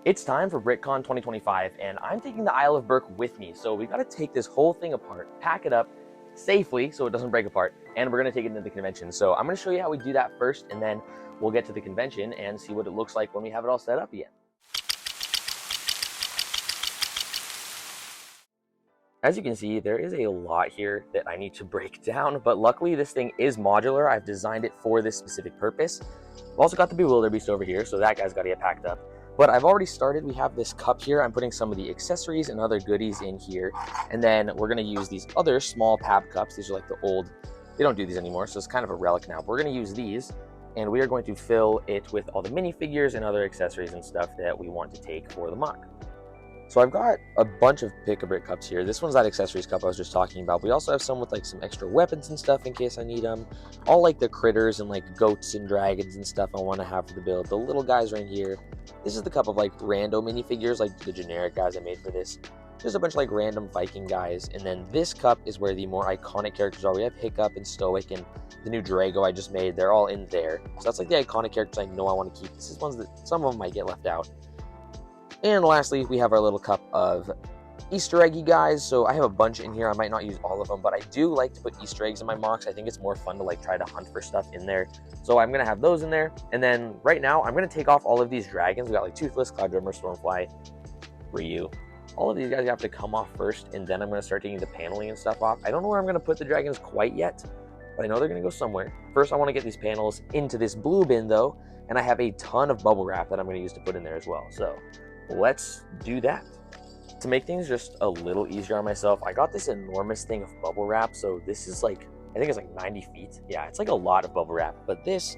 It's time for BrickCon 2025, and I'm taking the Isle of Berk with me. So we got to take this whole thing apart, pack it up safely so it doesn't break apart, and we're going to take it into the convention. So I'm going to show you how we do that first, and then we'll get to the convention and see what it looks like when we have it all set up again. As you can see, there is a lot here that I need to break down, but luckily this thing is modular. I've designed it for this specific purpose. I've also got the Bewilder Beast over here, so that guy's got to get packed up. But I've already started. We have this cup here. I'm putting some of the accessories and other goodies in here. And then we're going to use these other small pab cups. These are like the old, they don't do these anymore, so it's kind of a relic now. But we're going to use these, and we are going to fill it with all the minifigures and other accessories and stuff that we want to take for the MOC. So I've got a bunch of pick-a-brick cups here. This one's that accessories cup I was just talking about. We also have some with like some extra weapons and stuff in case I need them. All like the critters and like goats and dragons and stuff I want to have for the build. The little guys right here. This is the cup of like rando minifigures, like the generic guys I made for this. There's a bunch of like random Viking guys. And then this cup is where the more iconic characters are. We have Hiccup and Stoic and the new Drago I just made. They're all in there. So that's like the iconic characters I know I want to keep. This is ones that some of them might get left out. And lastly, we have our little cup of Easter eggy guys. So I have a bunch in here. I might not use all of them, but I do like to put Easter eggs in my MOCs. I think it's more fun to like try to hunt for stuff in there. So I'm going to have those in there. And then right now, I'm going to take off all of these dragons. We got like Toothless, Cloud Drummer, Stormfly, Ryu. All of these guys have to come off first, and then I'm going to start taking the paneling and stuff off. I don't know where I'm going to put the dragons quite yet, but I know they're going to go somewhere. First, I want to get these panels into this blue bin though, and I have a ton of bubble wrap that I'm going to use to put in there as well. So let's do that. To make things just a little easier on myself, I got this enormous thing of bubble wrap. So this is like, I think it's like 90 feet. Yeah, it's like a lot of bubble wrap. But this,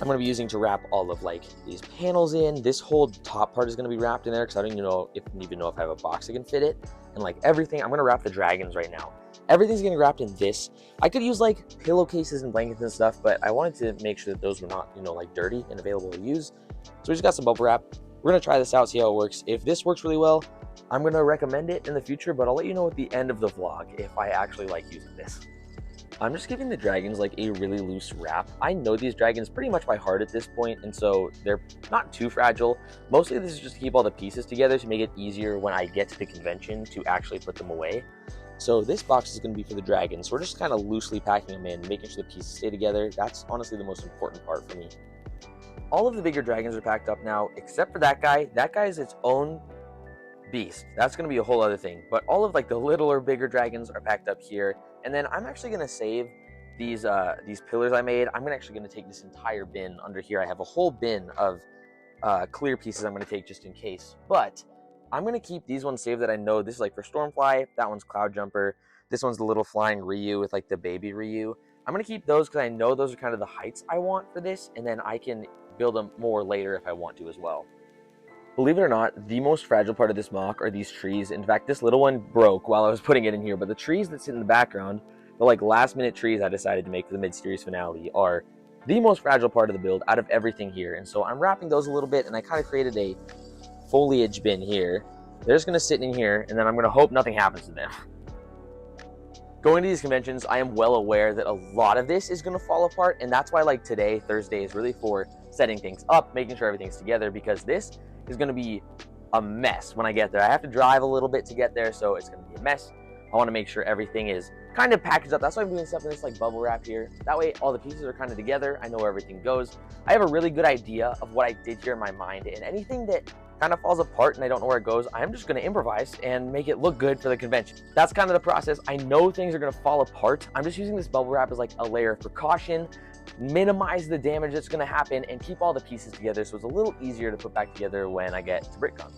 I'm going to be using to wrap all of like these panels in. This whole top part is going to be wrapped in there because I don't even know if I have a box that can fit it. And like everything, I'm going to wrap the dragons right now. Everything's getting wrapped in this. I could use like pillowcases and blankets and stuff, but I wanted to make sure that those were not, like dirty and available to use. So we just got some bubble wrap. We're going to try this out, see how it works. If this works really well, I'm going to recommend it in the future, but I'll let you know at the end of the vlog if I actually like using this. I'm just giving the dragons like a really loose wrap. I know these dragons pretty much by heart at this point, and so they're not too fragile. Mostly this is just to keep all the pieces together to make it easier when I get to the convention to actually put them away. So this box is going to be for the dragons. So we're just kind of loosely packing them in, making sure the pieces stay together. That's honestly the most important part for me. All of the bigger dragons are packed up now, except for that guy. That guy is its own beast. That's going to be a whole other thing. But all of like the littler, bigger dragons are packed up here. And then I'm actually going to save these pillars I made. I'm actually going to take this entire bin under here. I have a whole bin of clear pieces I'm going to take just in case. But I'm going to keep these ones saved that I know. This is like for Stormfly. That one's Cloud Jumper. This one's the little flying Ryu with like the baby Ryu. I'm going to keep those because I know those are kind of the heights I want for this. And then I can build them more later if I want to as well. Believe it or not, the most fragile part of this MOC are these trees. In fact, this little one broke while I was putting it in here, but the trees that sit in the background, the like last minute trees I decided to make for the mid-series finale, are the most fragile part of the build out of everything here. And so I'm wrapping those a little bit, and I kind of created a foliage bin here. They're just gonna sit in here, and then I'm gonna hope nothing happens to them. Going to these conventions, I am well aware that a lot of this is gonna fall apart, and that's why like today, Thursday, is really for setting things up, making sure everything's together, because this is going to be a mess when I get there. I have to drive a little bit to get there, so it's going to be a mess. I want to make sure everything is kind of packaged up. That's why I'm doing stuff in this like bubble wrap here. That way all the pieces are kind of together. I know where everything goes. I have a really good idea of what I did here in my mind, and anything that kind of falls apart and I don't know where it goes, I'm just going to improvise and make it look good for the convention. That's kind of the process. I know things are going to fall apart. I'm just using this bubble wrap as like a layer of precaution, minimize the damage that's going to happen, and keep all the pieces together so it's a little easier to put back together when I get to BrickCon.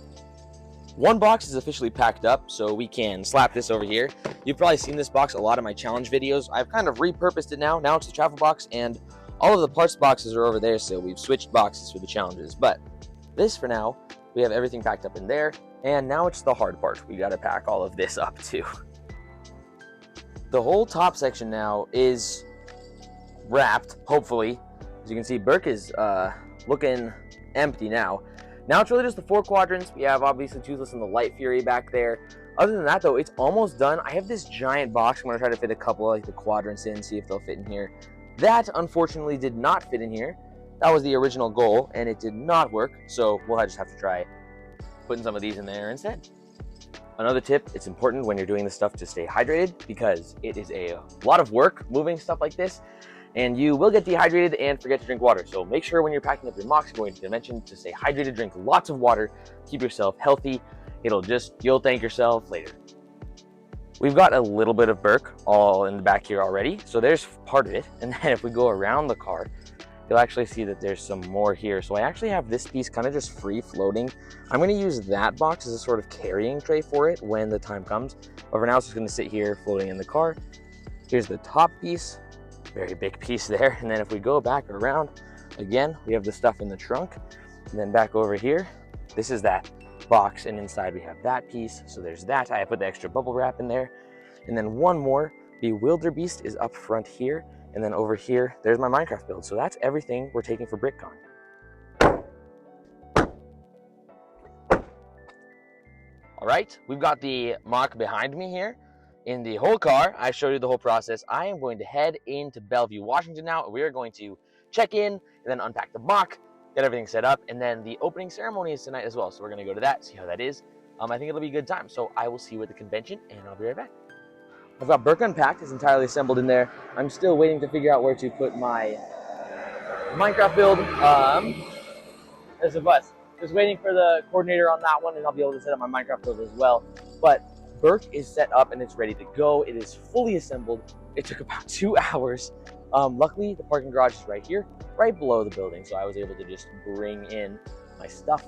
One box is officially packed up, so we can slap this over here. You've probably seen this box a lot of my challenge videos. I've kind of repurposed it now. Now it's the travel box, and all of the parts boxes are over there, so we've switched boxes for the challenges. But this, for now, we have everything packed up in there, and now it's the hard part. We got to pack all of this up too. The whole top section now is wrapped, hopefully. As you can see, Berk is looking empty now. Now it's really just the 4 quadrants. We have obviously Toothless and the Light Fury back there. Other than that though, it's almost done. I have this giant box. I'm going to try to fit a couple of like the quadrants in, see if they'll fit in here. That unfortunately did not fit in here. That was the original goal and it did not work, so we'll just have to try putting some of these in there instead. Another tip, it's important when you're doing this stuff to stay hydrated because it is a lot of work moving stuff like this and you will get dehydrated and forget to drink water. So make sure when you're packing up your MOCs going to convention to stay hydrated, drink lots of water, keep yourself healthy. You'll thank yourself later. We've got a little bit of Berk all in the back here already. So there's part of it. And then if we go around the car, you'll actually see that there's some more here. So I actually have this piece kind of just free floating. I'm going to use that box as a sort of carrying tray for it when the time comes. But for now, it's just going to sit here floating in the car. Here's the top piece, very big piece there. And then if we go back around, again, we have the stuff in the trunk. And then back over here, this is that box. And inside we have that piece. So there's that. I put the extra bubble wrap in there. And then one more, the wildebeest is up front here. And then over here, there's my Minecraft build. So that's everything we're taking for BrickCon. All right, we've got the MOC behind me here in the whole car. I showed you the whole process. I am going to head into Bellevue, Washington now. We are going to check in and then unpack the MOC, get everything set up. And then the opening ceremony is tonight as well. So we're gonna go to that, see how that is. I think it'll be a good time. So I will see you at the convention and I'll be right back. I've got Berk unpacked, it's entirely assembled in there. I'm still waiting to figure out where to put my Minecraft build. There's a bus. Just waiting for the coordinator on that one and I'll be able to set up my Minecraft build as well. But Berk is set up and it's ready to go. It is fully assembled. It took about 2 hours. Luckily, the parking garage is right here, right below the building. So I was able to just bring in my stuff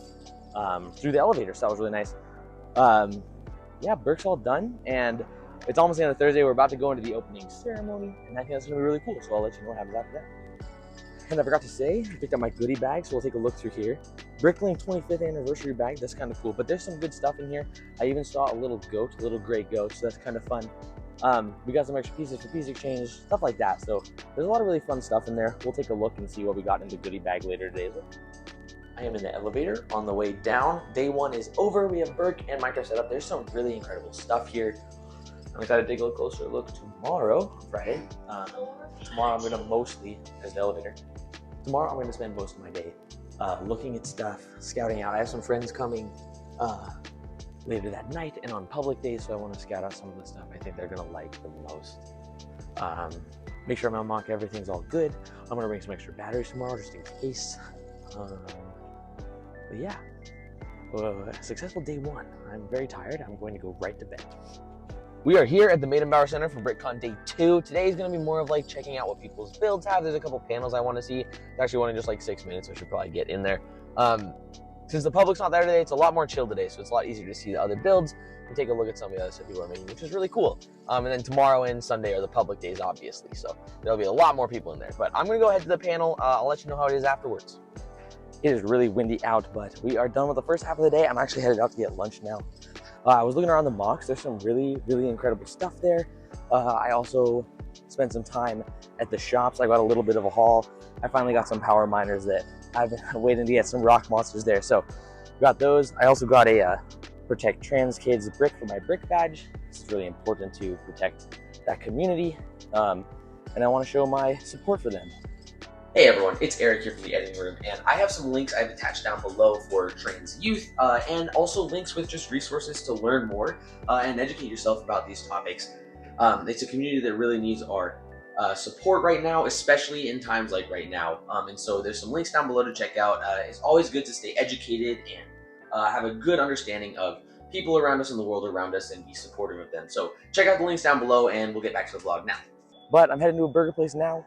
through the elevator. So that was really nice. Yeah, Berk's all done and it's almost the end of Thursday. We're about to go into the opening ceremony, and I think that's going to be really cool. So I'll let you know what happens after that. And I forgot to say, I picked up my goodie bag, so we'll take a look through here. Bricklink 25th anniversary bag. That's kind of cool. But there's some good stuff in here. I even saw a little goat, a little gray goat, so that's kind of fun. We got some extra pieces for piece exchange, stuff like that. So there's a lot of really fun stuff in there. We'll take a look and see what we got in the goodie bag later today as well. I am in the elevator on the way down. Day one is over. We have Berk and Minecraft set up. There's some really incredible stuff here. I'm excited to take a closer look tomorrow, Friday. Tomorrow I'm going to mostly, as the elevator, tomorrow I'm going to spend most of my day looking at stuff, scouting out. I have some friends coming later that night and on public days, so I want to scout out some of the stuff I think they're going to like the most. Make sure my MOC everything's all good. I'm going to bring some extra batteries tomorrow just in case. But yeah, successful day one. I'm very tired. I'm going to go right to bed. We are here at the Maidenbauer Center for BrickCon Day 2. Today is going to be more of like checking out what people's builds have. There's a couple panels I want to see. It's actually only just like 6 minutes, so I should probably get in there. Since the public's not there today, it's a lot more chill today, so it's a lot easier to see the other builds and take a look at some of the other stuff people are making, which is really cool. And then tomorrow and Sunday are the public days, obviously, so there'll be a lot more people in there. But I'm going to go ahead to the panel. I'll let you know how it is afterwards. It is really windy out, but we are done with the first half of the day. I'm actually headed out to get lunch now. I was looking around the MOCs. There's some really, really incredible stuff there. I also spent some time at the shops. I got a little bit of a haul. I finally got some power miners that I've been waiting to get some rock monsters there. So got those. I also got a Protect Trans Kids brick for my brick badge. It's really important to protect that community. And I want to show my support for them. Hey everyone, it's Eric here from the editing room, and I have some links I've attached down below for trans youth, and also links with just resources to learn more and educate yourself about these topics. It's a community that really needs our support right now, especially in times like right now. And so there's some links down below to check out. It's always good to stay educated and have a good understanding of people around us and the world around us and be supportive of them. So check out the links down below and we'll get back to the vlog now. But I'm heading to a burger place now.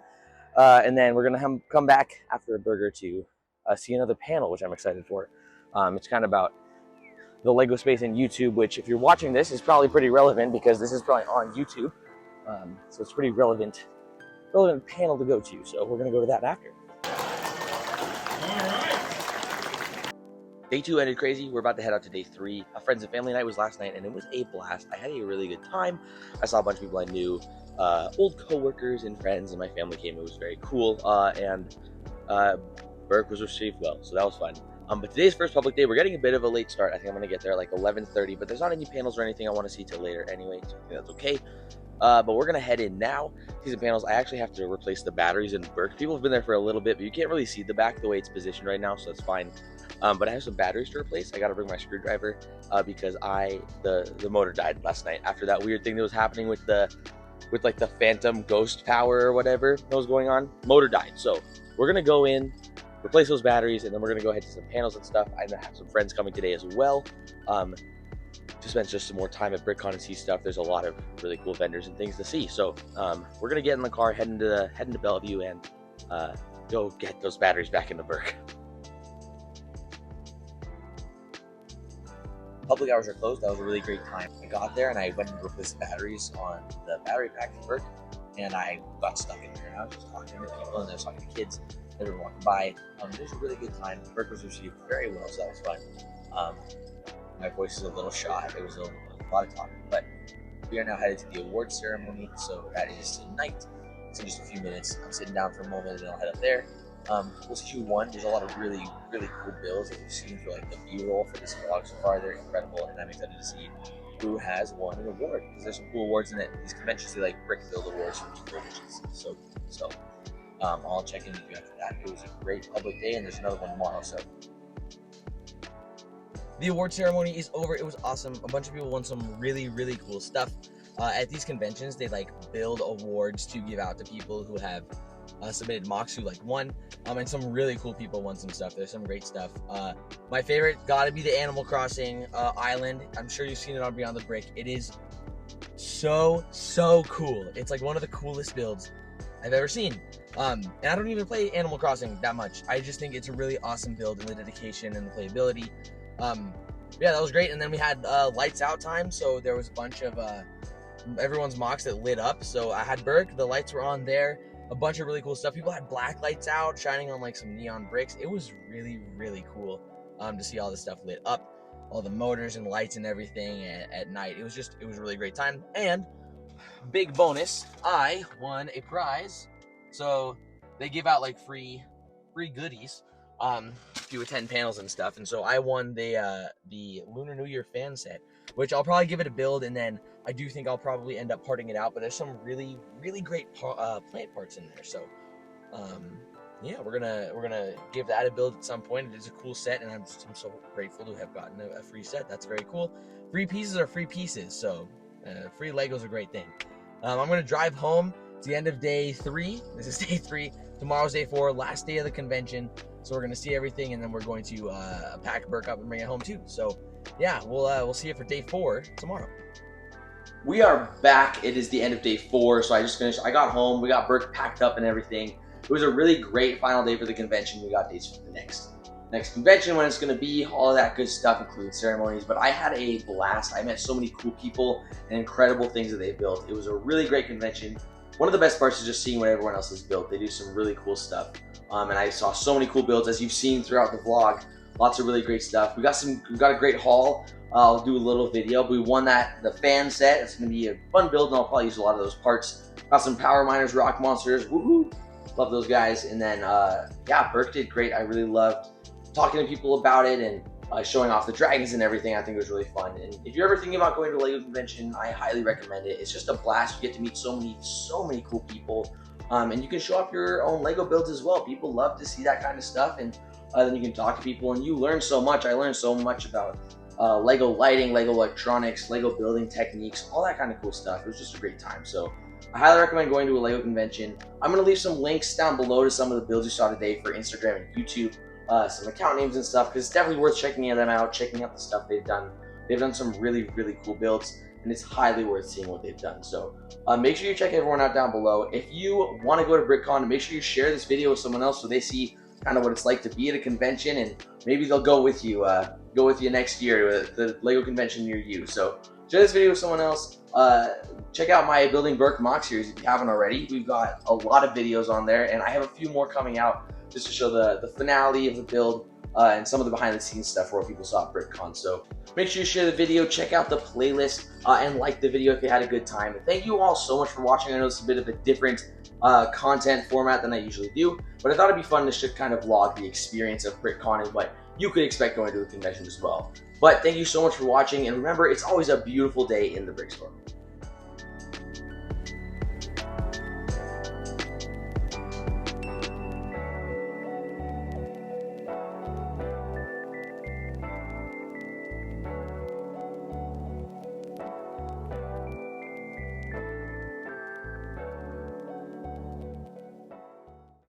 And then we're going to come back after a burger to see another panel, which I'm excited for. It's kind of about the Lego space in YouTube, which if you're watching this is probably pretty relevant because this is probably on YouTube. So it's pretty relevant panel to go to. So we're going to go to that after. Day 2 ended crazy. We're about to head out to day 3. A friends and family night was last night and it was a blast. I had a really good time. I saw a bunch of people I knew. Old co-workers and friends and my family came. It was very cool, and Berk was received well, so that was fun. But today's first public day. We're getting a bit of a late start. I think I'm gonna get there at like 11:30, but there's not any panels or anything I want to see till later anyway, so I think that's okay. But we're gonna head in now, see some panels. I actually have to replace the batteries in Berk. People have been there for a little bit, but you can't really see the back the way it's positioned right now, so that's fine. But I have some batteries to replace. I gotta bring my screwdriver because the motor died last night after that weird thing that was happening with like the phantom ghost power or whatever that was going on. Motor died, so we're gonna go in, replace those batteries, and then we're gonna go ahead to some panels and stuff. I have some friends coming today as well. To spend just some more time at BrickCon and see stuff. There's a lot of really cool vendors and things to see. So we're gonna get in the car, heading to Bellevue, and go get those batteries back into Berk. Public hours are closed. That was a really great time. I got there and I went and replaced the batteries on the battery pack in Berk, and I got stuck in there. And I was just talking to people, and I was talking to kids that were walking by. It was a really good time. Berk was received very well, so that was fun. My voice is a little shy. There was a lot of talking, but we are now headed to the awards ceremony. So that is tonight. It's in just a few minutes. I'm sitting down for a moment, and then I'll head up there. We'll see who won. There's a lot of really cool builds that we've seen for like the B-roll for this vlog so far. They're incredible, and I'm excited to see who has won an award, because there's some cool awards in it. These conventions, they like brick build awards for people, which is so cool. So I'll check in with you after that. It was a great public day, and there's another one tomorrow. So the award ceremony is over. It was awesome. A bunch of people won some really cool stuff. At these conventions, they like build awards to give out to people who have submitted MOCs who like won, and some really cool people won some stuff. There's some great stuff. My favorite gotta be the Animal Crossing island. I'm sure you've seen it on Beyond the Brick. It is so cool. It's like one of the coolest builds I've ever seen. And I don't even play Animal Crossing that much. I just think it's a really awesome build, and the dedication and the playability. Yeah, that was great. And then we had lights out time, so there was a bunch of everyone's MOCs that lit up. So I had Berk, the lights were on there, a bunch of really cool stuff. People had black lights out shining on like some neon bricks. It was really cool to see all this stuff lit up, all the motors and lights and everything at night. It was a really great time. And big bonus, I won a prize. So they give out like free goodies if you attend panels and stuff, and so I won the Lunar New Year fan set, which I'll probably give it a build, and then I do think I'll probably end up parting it out. But there's some really great plant parts in there, so yeah, we're gonna give that a build at some point. It is a cool set, and I'm so grateful to have gotten a free set. That's very cool. Free pieces are free pieces, so free Lego's a great thing. I'm gonna drive home. It's the end of day 3. This is day 3. Tomorrow's day 4, last day of the convention. So we're gonna see everything, and then we're going to pack Berk up and bring it home too. So yeah, we'll see you for day 4 tomorrow. We are back. It is the end of day 4, so I just finished. I got home. We got Berk packed up and everything. It was a really great final day for the convention. We got dates for the next convention, when it's gonna be, all of that good stuff, including ceremonies. But I had a blast. I met so many cool people and incredible things that they built. It was a really great convention. One of the best parts is just seeing what everyone else has built. They do some really cool stuff. And I saw so many cool builds, as you've seen throughout the vlog. Lots of really great stuff. We got a great haul. I'll do a little video. But we won the fan set. It's gonna be a fun build, and I'll probably use a lot of those parts. Got some power miners, rock monsters. Woohoo! Love those guys. And then yeah, Berk did great. I really loved talking to people about it and showing off the dragons and everything. I think it was really fun. And if you're ever thinking about going to a LEGO convention, I highly recommend it. It's just a blast. You get to meet so many cool people. And you can show off your own LEGO builds as well. People love to see that kind of stuff, and then you can talk to people, and you learn so much. I learned so much about LEGO lighting, LEGO electronics, LEGO building techniques, all that kind of cool stuff. It was just a great time. So I highly recommend going to a LEGO convention. I'm going to leave some links down below to some of the builds you saw today for Instagram and YouTube, some account names and stuff, because it's definitely worth checking them out, checking out the stuff they've done. They've done some really cool builds, and it's highly worth seeing what they've done. So make sure you check everyone out down below. If you want to go to BrickCon, make sure you share this video with someone else so they see kind of what it's like to be at a convention, and maybe they'll go with you next year to the LEGO convention near you. So share this video with someone else. Check out my Building Berk MOC series if you haven't already. We've got a lot of videos on there, and I have a few more coming out just to show the finale of the build and some of the behind the scenes stuff where people saw at BrickCon. So make sure you share the video, check out the playlist, and like the video if you had a good time. And thank you all so much for watching. I know it's a bit of a different content format than I usually do, but I thought it'd be fun to kind of vlog the experience of BrickCon and what you could expect going to a convention as well. But thank you so much for watching, and remember, it's always a beautiful day in the Brickstorm.